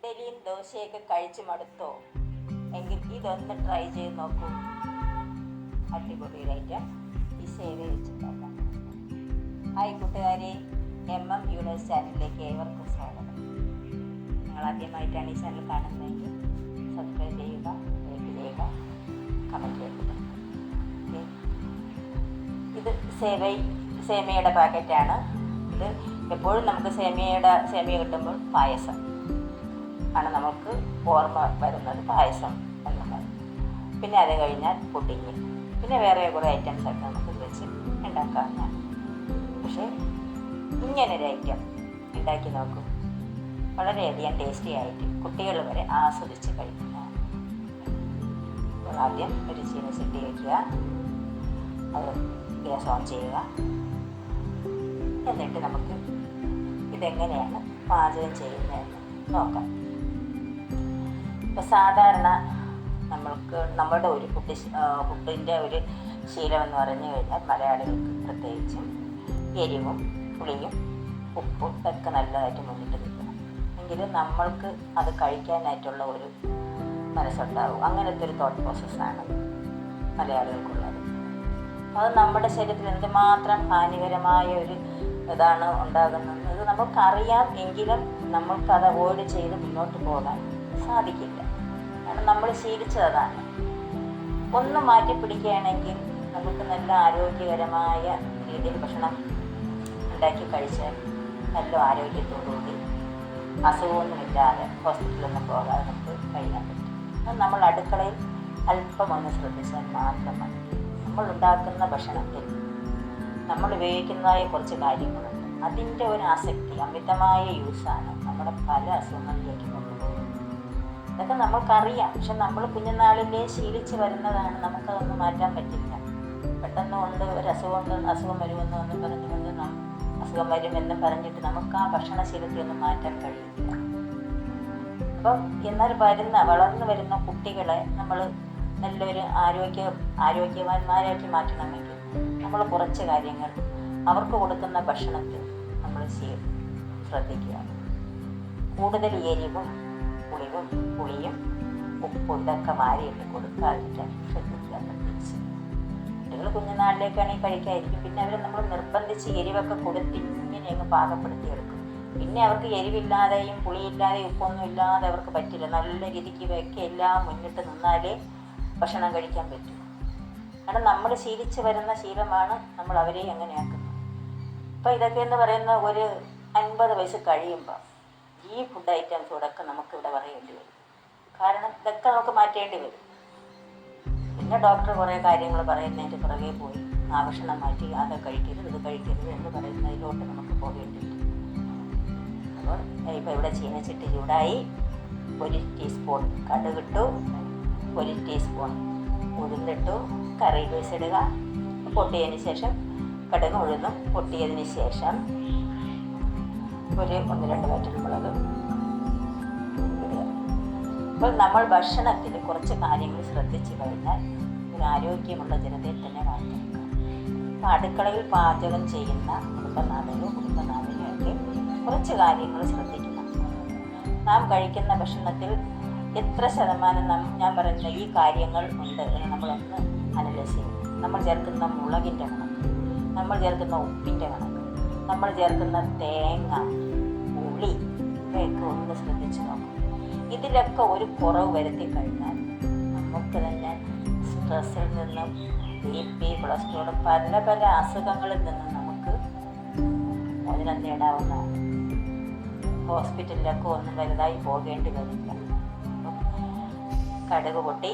ഇഡലിയും ദോശയൊക്കെ കഴിച്ച് മടുത്തോ എങ്കിൽ ഇതൊന്ന് ട്രൈ ചെയ്ത് നോക്കൂ. അടിപൊളി ഐറ്റം ഈ സേവ വെച്ചിട്ടുണ്ടാക്കാം. ഹായ് കൂട്ടുകാരെ, യൂഡേഴ്സ് ചാനലിലേക്ക് ഏവർക്കും സ്വാഗതം. നിങ്ങൾ ആദ്യമായിട്ടാണ് ഈ ചാനൽ കാണുന്നതെങ്കിൽ സബ്സ്ക്രൈബ് ചെയ്യുക, ലൈക്ക് ചെയ്യുക, കമൻറ്റ് ചെയ്യുക. ഇത് സേമിയയുടെ പാക്കറ്റാണ്. ഇത് എപ്പോഴും നമുക്ക് സേമിയ കിട്ടുമ്പോൾ പായസം ആണ് നമുക്ക് ഓർമ്മ വരുന്നത്, പായസം എന്നുള്ളത്. പിന്നെ അത് കഴിഞ്ഞാൽ പുഡിങ്, പിന്നെ വേറെ കുറേ ഐറ്റംസൊക്കെ നമുക്ക് വെച്ച് ഉണ്ടാക്കാവുന്നതാണ്. പക്ഷേ ഇങ്ങനൊരു ഐറ്റം ഉണ്ടാക്കി നോക്കും, വളരെയധികം ടേസ്റ്റി ആയിട്ട് കുട്ടികൾ വരെ ആസ്വദിച്ച് കഴിക്കുന്നതാണ്. അപ്പോൾ ആദ്യം ഒരു ചീനച്ചട്ടി വയ്ക്കുക, അത് ഗ്യാസ് ഓൺ ചെയ്യുക. എന്നിട്ട് നമുക്ക് ഇതെങ്ങനെയാണ് പാചകം ചെയ്യുന്നതെന്ന് നോക്കാം. ഇപ്പോൾ സാധാരണ നമ്മുടെ ഒരു ഫുഡിൻ്റെ ഒരു ശീലമെന്ന് പറഞ്ഞു കഴിഞ്ഞാൽ മലയാളികൾക്ക് പ്രത്യേകിച്ചും എരിവും പുളിയും ഉപ്പും ഇതൊക്കെ നല്ലതായിട്ട് മുന്നിട്ട് നിൽക്കണം. എങ്കിലും നമ്മൾക്ക് അത് കഴിക്കാനായിട്ടുള്ള ഒരു മനസ്സുണ്ടാവും. അങ്ങനത്തെ ഒരു തോട്ട് പ്രോസസ്സാണ് മലയാളികൾക്കുള്ളത്. അത് നമ്മുടെ ശരീരത്തിൽ എന്തുമാത്രം ഹാനികരമായ ഒരു ഇതാണ് ഉണ്ടാകുന്നത് നമുക്കറിയാം. എങ്കിലും നമ്മൾക്കത് അവോയ്ഡ് ചെയ്ത് മുന്നോട്ട് പോകാൻ സാധിക്കില്ല. കാരണം നമ്മൾ ശീലിച്ചതാണ്. ഒന്ന് മാറ്റി പിടിക്കുകയാണെങ്കിൽ നമുക്ക് നല്ല ആരോഗ്യകരമായ രീതിയിൽ ഭക്ഷണം ഉണ്ടാക്കി കഴിച്ചാൽ നല്ല ആരോഗ്യത്തോടുകൂടി അസുഖമൊന്നുമില്ലാതെ ഹോസ്പിറ്റലൊന്നും പോകാതെ നമുക്ക് കഴിയാൻ പറ്റും. അത് നമ്മൾ അടുക്കളയിൽ അല്പം ഒന്ന് ശ്രദ്ധിച്ചാൽ മാത്രം മതി. നമ്മൾ ഉണ്ടാക്കുന്ന ഭക്ഷണത്തിൽ നമ്മൾ ഉപയോഗിക്കുന്നതായ കുറച്ച് കാര്യങ്ങളുണ്ട്. അതിൻ്റെ ഒരു ആസക്തി, അമിതമായ യൂസാണ് നമ്മുടെ പല അസുഖങ്ങളിലേക്ക് കൊണ്ടുപോകുന്നത്. ഇതൊക്കെ നമ്മൾക്കറിയാം. പക്ഷെ നമ്മൾ കുഞ്ഞുനാളിലേ ശീലിച്ച് വരുന്നതാണ്. നമുക്കതൊന്നും മാറ്റാൻ പറ്റില്ല. പെട്ടെന്ന് കൊണ്ട് ഒരു അസുഖം വരുമെന്ന് പറഞ്ഞുകൊണ്ട് അസുഖം വരുമെന്നും പറഞ്ഞിട്ട് നമുക്ക് ആ ഭക്ഷണശീലത്തെയൊന്നും മാറ്റാൻ കഴിയില്ല. അപ്പം എന്നാൽ വളർന്നു വരുന്ന കുട്ടികളെ നമ്മൾ നല്ലൊരു ആരോഗ്യവാന്മാരാക്കി മാറ്റണമെങ്കിൽ നമ്മൾ കുറച്ച് കാര്യങ്ങൾ അവർക്ക് കൊടുക്കുന്ന ഭക്ഷണത്തിൽ നമ്മൾ ശ്രദ്ധിക്കുക. കൂടുതൽ എരിവും പുളിയും ഉപ്പും ഇതൊക്കെ മാരിയിട്ട് കൊടുക്കാതിരിക്കാൻ ശ്രദ്ധിക്കുക. പ്രത്യേകിച്ച് കുട്ടികൾ കുഞ്ഞുനാളിലേക്കാണെങ്കിൽ കഴിക്കാതിരിക്കും. പിന്നെ അവർ നമ്മൾ നിർബന്ധിച്ച് എരിവൊക്കെ കൊടുത്ത് ഇങ്ങനെ അങ്ങ് പാകപ്പെടുത്തിയെടുക്കും. പിന്നെ അവർക്ക് എരിവില്ലാതെയും പുളിയില്ലാതെയും ഉപ്പൊന്നും ഇല്ലാതെ അവർക്ക് പറ്റില്ല. നല്ല രീതിക്ക് വെക്കെ എല്ലാം മുന്നിട്ട് നിന്നാലേ ഭക്ഷണം കഴിക്കാൻ പറ്റും. കാരണം നമ്മൾ ശീലിച്ച് വരുന്ന ശീലമാണ് നമ്മൾ അവരെ അങ്ങനെയാക്കുന്നത്. അപ്പോൾ ഇതൊക്കെ എന്ന് പറയുന്ന ഒരു 50 വയസ്സ് കഴിയുമ്പോൾ ഈ ഫുഡ് ഐറ്റംസോടൊക്കെ നമുക്കിവിടെ പറയേണ്ടി വരും. കാരണം ഇതൊക്കെ നമുക്ക് മാറ്റേണ്ടി വരും. പിന്നെ ഡോക്ടർ കുറേ കാര്യങ്ങൾ പറയുന്നതിൻ്റെ പുറകെ പോയി ആ ഭക്ഷണം മാറ്റി അത് കഴിക്കരുത് ഇത് കഴിക്കരുത് എന്ന് പറയുന്നതിലോട്ട് നമുക്ക് പോകേണ്ടി വരും. അപ്പോൾ ഇപ്പോൾ ഇവിടെ ചീനച്ചട്ടി ചൂടായി. 1 ടീസ്പൂൺ കടുകിട്ടു, 1 ടീസ്പൂൺ ഉഴുന്നിട്ടു, കറി ലീവ്സ് ഇടുക. പൊട്ടിയതിന് ശേഷം കടുക് ഉഴുന്നും പൊട്ടിയതിന് ശേഷം ഒരു 1-2 വറ്റൽമുളക് ഇടുക. അപ്പോൾ നമ്മൾ ഭക്ഷണത്തിൽ കുറച്ച് കാര്യങ്ങൾ ശ്രദ്ധിച്ചു കഴിഞ്ഞാൽ ഒരു ആരോഗ്യമുള്ള ജനതയെ തന്നെ വാർത്തെടുക്കാം. അപ്പോൾ അടുക്കളയിൽ പാചകം ചെയ്യുന്ന കുടുംബനാഥനുമൊക്കെ കുറച്ച് കാര്യങ്ങൾ ശ്രദ്ധിക്കണം. നാം കഴിക്കുന്ന ഭക്ഷണത്തിൽ എത്ര ശതമാനം ഞാൻ പറയുന്ന ഈ കാര്യങ്ങൾ ഉണ്ട് എന്ന് നമ്മളൊന്ന് അനലൈസ് ചെയ്യും. നമ്മൾ ചേർക്കുന്ന മുളകിൻ്റെ കണക്ക്, നമ്മൾ ചേർക്കുന്ന ഉപ്പിൻ്റെ കണക്ക്, നമ്മൾ ചേർക്കുന്ന തേങ്ങ, പുളി ഇവയൊക്കെ ഒന്ന് ശ്രദ്ധിച്ച് നോക്കും. ഇതിലൊക്കെ ഒരു കുറവ് വരുത്തി കഴിഞ്ഞാൽ നമുക്ക് തന്നെ സ്ട്രെസ്സിൽ നിന്നും BP, കൊളസ്ട്രോൾ പല അസുഖങ്ങളിൽ നിന്നും നമുക്ക് മോചനം നേടാവുന്നതാണ്. ഹോസ്പിറ്റലിലൊക്കെ ഒന്നും വലുതായി പോകേണ്ടി വരില്ല. കടുക് പൊട്ടി,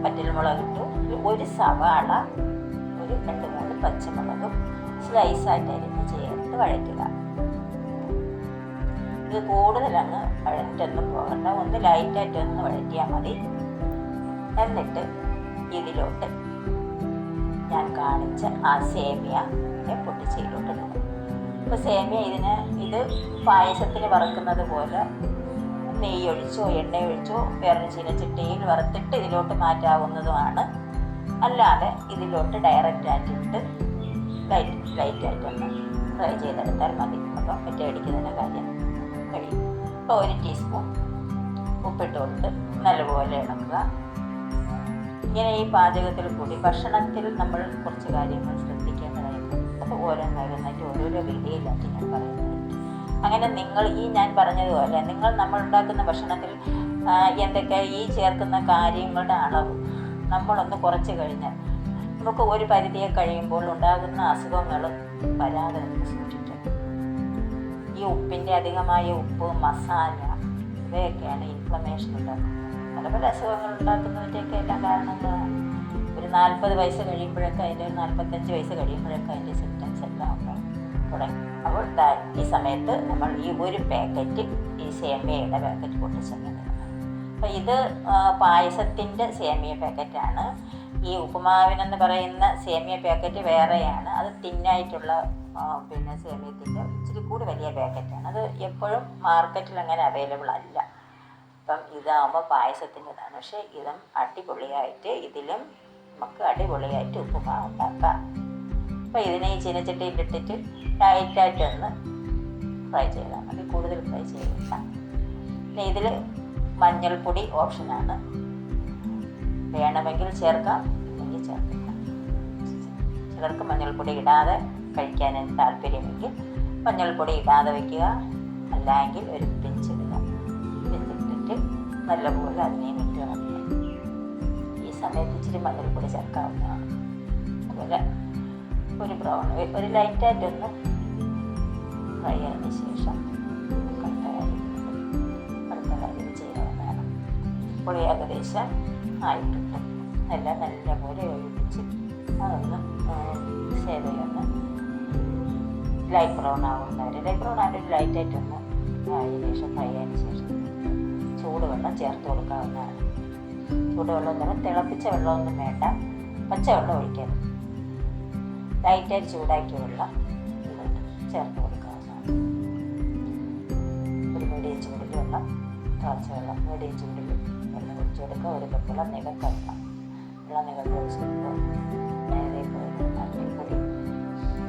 വറ്റൽമുളക് ഇട്ടു, ഒരു സവാള, ഒരു 2-3 പച്ചമുളകും സ്ലൈസായിട്ട് അരിഞ്ഞ് ചേർത്ത് വഴറ്റുക. ഇത് കൂടുതലങ്ങ് വഴറ്റൊന്നും പോകണ്ട, ഒന്ന് ലൈറ്റായിട്ടൊന്ന് വഴറ്റിയാൽ മതി. എന്നിട്ട് ഇതിലോട്ട് ഞാൻ കാണിച്ച ആ സേമിയയെ പൊട്ടിച്ചതിലോട്ട് ഇടുക. ഇപ്പോൾ സേമിയ ഇത് പായസത്തിന് വറുക്കുന്നത് പോലെ നെയ്യൊഴിച്ചോ എണ്ണയൊഴിച്ചോ വേറൊരു ചീനച്ചട്ടിയിൽ വറുത്തിട്ട് ഇതിലോട്ട് മാറ്റാവുന്നതുമാണ്. അല്ലാതെ ഇതിലോട്ട് ഡയറക്റ്റായിട്ടിട്ട് ലൈറ്റായിട്ടൊന്ന് ഫ്രൈ ചെയ്തെടുത്താൽ മതി. അപ്പം ഒറ്റയടിക്കുന്നതിൻ്റെ കാര്യം കഴിയും. ഇപ്പോൾ 1 ടീസ്പൂൺ ഉപ്പിട്ടുകൊണ്ട് നല്ലപോലെ ഇളക്കുക. ഇങ്ങനെ ഈ പാചകത്തിൽ കൂടി ഭക്ഷണത്തിൽ നമ്മൾ കുറച്ച് കാര്യങ്ങൾ ശ്രദ്ധിക്കേണ്ടതായിട്ട് അത് ഓരോന്നായിട്ട് ഓരോരോ വീഡിയോയിലായിട്ട് ഞാൻ പറയുന്നത്. അങ്ങനെ നിങ്ങൾ ഈ ഞാൻ പറഞ്ഞതുപോലെ നമ്മൾ ഉണ്ടാക്കുന്ന ഭക്ഷണത്തിൽ എന്തൊക്കെ ഈ ചേർക്കുന്ന കാര്യങ്ങളുടെ അളവ് നമ്മളൊന്ന് കുറച്ച് കഴിഞ്ഞാൽ നമുക്ക് ഒരു പരിധിയെ കഴിയുമ്പോൾ ഉണ്ടാകുന്ന അസുഖങ്ങൾ വരാതെ നമുക്ക് സൂക്ഷിക്കാം. ഈ ഉപ്പിൻ്റെ അധികമായ ഉപ്പ്, മസാല ഇവയൊക്കെയാണ് ഇൻഫ്ലമേഷൻ ഉണ്ടാക്കുന്നത്. പല പല അസുഖങ്ങൾ ഉണ്ടാക്കുന്നതിൻ്റെയൊക്കെ എല്ലാ കാരണങ്ങളാണ്. ഒരു 40 വയസ്സ് കഴിയുമ്പോഴൊക്കെ അതിൻ്റെ 45 വയസ്സ് കഴിയുമ്പോഴൊക്കെ അതിൻ്റെ സിംറ്റംസ് എല്ലാം ഉണ്ടാകും തുടങ്ങി. അപ്പോൾ ഈ സമയത്ത് നമ്മൾ ഈ ഒരു പാക്കറ്റ് ഈ സേമിയയുടെ പാക്കറ്റ് പൊട്ടിച്ചെന്നത്. അപ്പോൾ ഇത് പായസത്തിൻ്റെ സേമിയ പാക്കറ്റാണ്. ഈ ഉപ്പുമാവിനെന്ന് പറയുന്ന സേമിയ പാക്കറ്റ് വേറെയാണ്. അത് തിന്നായിട്ടുള്ള സേമിയത്തിൻ്റെ ഇച്ചിരി കൂടി വലിയ പാക്കറ്റാണ്. അത് എപ്പോഴും മാർക്കറ്റിൽ അങ്ങനെ അവൈലബിൾ അല്ല. അപ്പം ഇതാകുമ്പോൾ പായസത്തിൻ്റെതാണ്. പക്ഷേ ഇതും അടിപൊളിയായിട്ട് ഇതിലും നമുക്ക് അടിപൊളിയായിട്ട് ഉപ്പുമാവ് ഉണ്ടാക്കാം. അപ്പോൾ ഇതിനെ ഈ ചീനച്ചട്ടിയിലിട്ടിട്ട് ലൈറ്റായിട്ടൊന്ന് ഫ്രൈ ചെയ്താൽ മതി, കൂടുതൽ ഫ്രൈ ചെയ്തില്ല. പിന്നെ ഇതിൽ മഞ്ഞൾപ്പൊടി ഓപ്ഷനാണ്, വേണമെങ്കിൽ ചേർക്കാം, ഇല്ലെങ്കിൽ ചേർക്കില്ല. ചിലർക്ക് മഞ്ഞൾപ്പൊടി ഇടാതെ കഴിക്കാൻ താല്പര്യമെങ്കിൽ മഞ്ഞൾപ്പൊടി ഇടാതെ വയ്ക്കുക, അല്ലെങ്കിൽ ഒരു പിഞ്ചിടുക. പിഞ്ചിട്ടിട്ട് നല്ലപോലെ അതിനെ ഇട്ട് കളയുക. ഈ സമയത്ത് ഇച്ചിരി മഞ്ഞൾപ്പൊടി ചേർക്കാവുന്നതാണ്. അതുപോലെ ഒരു ബ്രൗൺ ഒരു ലൈറ്റായിട്ടൊന്ന് ഫ്രൈ ആയതിനു ശേഷം അടുത്ത കാര്യം ചെയ്യാവുന്നതാണ്. ഇപ്പോൾ ഏകദേശം ആയിട്ടുണ്ട്. എല്ലാം നല്ലപോലെ ഒഴിപ്പിച്ച് അതൊന്ന് സേവയൊന്ന് ലൈറ്റ് ബ്രൗൺ ആവുന്നവരെ ലൈറ്റായിട്ടൊന്ന് ആയതിനു ശേഷം ഫ്രൈ ആയതിനു ശേഷം ചൂടുവെള്ളം ചേർത്ത് കൊടുക്കാവുന്നതാണ്. ചൂടുവെള്ളം എന്ന് പറഞ്ഞാൽ തിളപ്പിച്ച വെള്ളമൊന്നും വേണ്ട, പച്ചവെള്ളം ഒഴിക്കരുത്. ലൈറ്റായിട്ട് ചൂടാക്കിയ വെള്ളം ചേർത്ത് കൊടുക്കാവുന്നതാണ്. ഒരു മീഡിയം ചൂടിൽ വെള്ളം, തിളച്ച വെള്ളം മീഡിയം ചൂടിൽ വെള്ളം ഒഴിച്ചു കൊടുക്കുക. ഒരു കപ്പുള്ള നികക്കെല്ലാം വെള്ളം നികത്ത് ഒഴിച്ച് കൊടുക്കുക. മഞ്ഞൾപ്പൊടി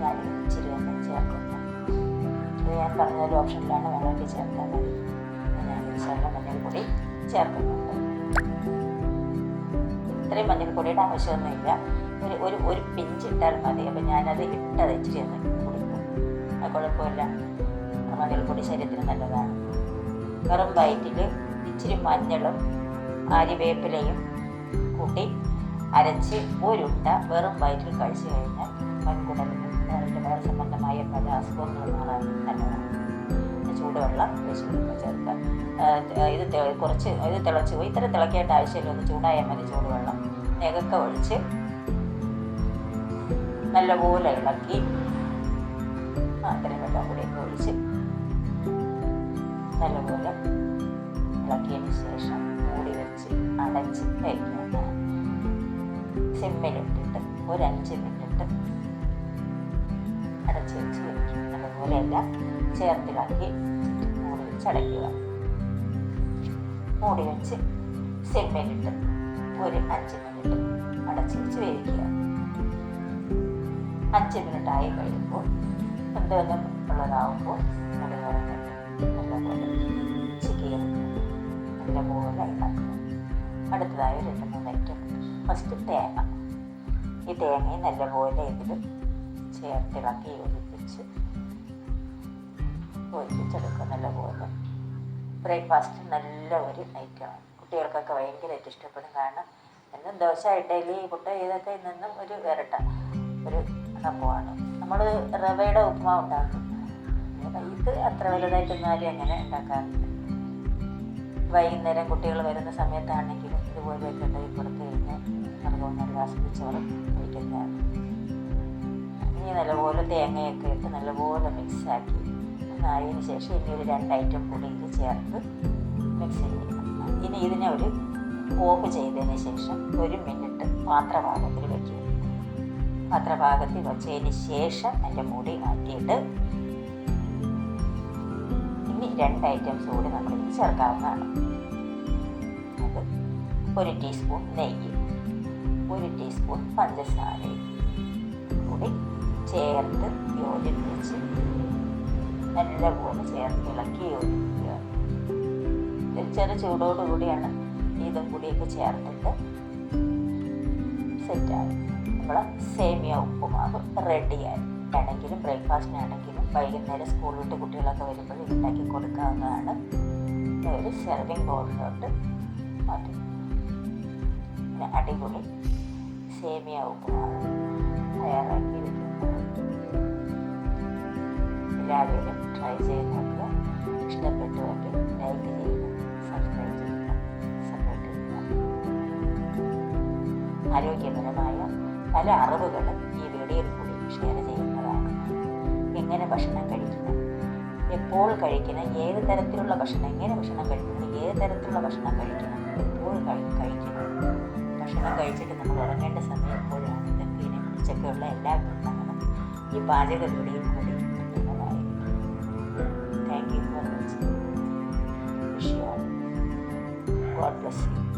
ഞാൻ ഇച്ചിരി ഒന്ന് ചേർക്കുന്നു. ഇത് ഞാൻ പറഞ്ഞൊരു ഓപ്ഷനിലാണ്, വേണമെങ്കിൽ ചേർക്കാൻ മതി. ഞാൻ ശകലം മഞ്ഞൾപ്പൊടി ചേർക്കുന്നുണ്ട്. ഇത്രയും മഞ്ഞൾപ്പൊടിയുടെ ആവശ്യമൊന്നുമില്ല, ഒരു പിഞ്ചിട്ടാൽ മതി. അപ്പം ഞാനത് ഇട്ടത് ഇച്ചിരി ഒന്ന് കുടിക്കും, അത് കുഴപ്പമില്ല. മഞ്ഞൾപ്പൊടി ശരീരത്തിന് നല്ലതാണ്. വെറും വയറ്റിൽ ഇച്ചിരി മഞ്ഞളും ആര്യവേപ്പിലയും കൂട്ടി അരച്ച് ഒരുണ്ട വെറും വയറ്റിൽ കഴിച്ചു കഴിഞ്ഞാൽ വൻകുടലിന് അതിൻ്റെ വേറെ സംബന്ധമായ പല അസുഖങ്ങളും മാറാൻ നല്ലതാണ്. ചൂടുവെള്ളം ഒഴിച്ച് കൊടുക്കുക, ചേർക്കുക. ഇത് തിളച്ച് പോയി, ഇത്ര തിളക്കേണ്ട ആവശ്യമില്ല, ഒന്ന് ചൂടായാൽ മതി. ചൂടുവെള്ളം നെകക്ക ഒഴിച്ച് നല്ലപോലെ ഇളക്കി അത്രയും വെള്ളം കൂടിയൊക്കെ ഒഴിച്ച് നല്ലപോലെ ഇളക്കിയതിന് ശേഷം മൂടി വെച്ച് അടച്ച് വയ്ക്കുക. സിമ്മിലിട്ടിട്ട് ഒരു 5 മിനിറ്റ് അടച്ച് വെച്ച് വയ്ക്കും. നല്ലപോലെ എല്ലാം ചേർത്തിളക്കി മൂടി വെച്ച് അടയ്ക്കുക. മൂടി വെച്ച് സിമ്മിലിട്ട് ഒരു 5 മിനിറ്റ് അടച്ച് വെച്ച് വേവിക്കുക. 5 മിനിറ്റ് ആയി കഴിയുമ്പോൾ എന്തെങ്കിലും ഉള്ളതാവുമ്പോൾ മൂടി തുറന്നിട്ട് നല്ലപോലെ ചിക്കൻ നല്ലപോലെ ഉണ്ടാക്കുക. അടുത്തതായി 2-3 ഐറ്റം. ഫസ്റ്റ് തേങ്ങ. ഈ തേങ്ങയും നല്ലപോലെ ഇതിൽ ചേർത്തിളക്കി ഒഴിപ്പിച്ചെടുക്കുക. നല്ലപോലെ ബ്രേക്ക്ഫാസ്റ്റ് നല്ല ഒരു ഐറ്റമാണ്. കുട്ടികൾക്കൊക്കെ ഭയങ്കരമായിട്ട് ഇഷ്ടപ്പെടും. കാരണം എന്നും ദോശ, ഇഡ്ഡലി, പുട്ട് ഇതൊക്കെ നിന്നും ഒരു ഇരട്ട ഒരു സംഭവമാണ്. നമ്മൾ റവയുടെ ഉപ്പുമാവ് ഉണ്ടാക്കും. ഇത് അത്ര വലുതായിട്ടൊന്നും ആരും അങ്ങനെ ഉണ്ടാക്കാറില്ല. വൈകുന്നേരം കുട്ടികൾ വരുന്ന സമയത്താണെങ്കിലും ഇതുപോലെയൊക്കെ ഉണ്ടാക്കി കൊടുത്തു കഴിഞ്ഞാൽ നമുക്ക് നല്ല ആസ്വദിച്ചോറും കഴിക്കുന്നതാണ്. ഇനി നല്ലപോലെ തേങ്ങയൊക്കെ ഇട്ട് നല്ലപോലെ മിക്സാക്കി ആയതിനു ശേഷം ഇനി ഒരു 2 ഐറ്റം കൂടി ഇത് ചേർത്ത് മിക്സ് ചെയ്യണം. ഇനി ഇതിനെ ഒരു ഓഫ് ചെയ്തതിന് ശേഷം 1 മിനിറ്റ് പാത്രഭാഗത്തിൽ വയ്ക്കുക. പാത്രഭാഗത്തിൽ വച്ചതിന് ശേഷം അതിൻ്റെ മൂടി മാറ്റിയിട്ട് ഇനി 2 ഐറ്റംസ് കൂടി നമ്മളിത് ചേർക്കാവുന്നതാണ്. അത് 1 ടീസ്പൂൺ നെയ്യ്, 1 ടീസ്പൂൺ പഞ്ചസാരയും കൂടി ചേർത്ത് യോജിപ്പിച്ച് നല്ലപോലെ ചേർത്ത് ഇളക്കി യോജിപ്പിക്കുക. ചെറു ചൂടോടുകൂടിയാണ് ഇതും കൂടിയൊക്കെ ചേർത്തിട്ട് സെറ്റാകും. നമ്മൾ സേമിയ ഉപ്പുമാവ് റെഡിയായി. ആണെങ്കിലും ബ്രേക്ക്ഫാസ്റ്റിനാണെങ്കിലും വൈകുന്നേരം സ്കൂൾ വിട്ട് കുട്ടികളൊക്കെ വരുമ്പോൾ ഉണ്ടാക്കി കൊടുക്കാവുന്നതാണ്. ഒരു സെർവിങ് ബൗളിലോട്ട് മാറ്റും. പിന്നെ അടിപൊളി സേമിയ ഉപ്പുമാവ് തയ്യാറാക്കിയിരിക്കുന്നു. എല്ലാവരും ട്രൈ ചെയ്ത് നോക്കുക. ഇഷ്ടപ്പെട്ടുവെങ്കിൽ ലൈക്ക് ചെയ്യുക, സബ്സ്ക്രൈബ് ചെയ്യുക, സപ്പോർട്ട് ചെയ്യുക. ആരോഗ്യപരമായ പല അറിവുകളും ഈ വീഡിയോയിൽ കൂടി ഷെയർ ചെയ്യുന്നതാണ്. എങ്ങനെ ഭക്ഷണം കഴിക്കണം, എപ്പോൾ കഴിക്കണം, ഏത് തരത്തിലുള്ള ഭക്ഷണം, എങ്ങനെ ഭക്ഷണം കഴിക്കണം, ഏത് തരത്തിലുള്ള ഭക്ഷണം കഴിക്കണം, എപ്പോൾ കഴിക്കണം, ഭക്ഷണം കഴിച്ചിട്ട് നമ്മൾ ഉറങ്ങേണ്ട സമയം എപ്പോഴാണ്, ഇതൊക്കെ ഇതിനെക്കുറിച്ചൊക്കെയുള്ള എല്ലാ വിവരണങ്ങളും ഈ പാചക വീഡിയോയിൽ കൂടി കിട്ടുന്നതായിരിക്കും. Thank you for watching. Wish you all. God bless you.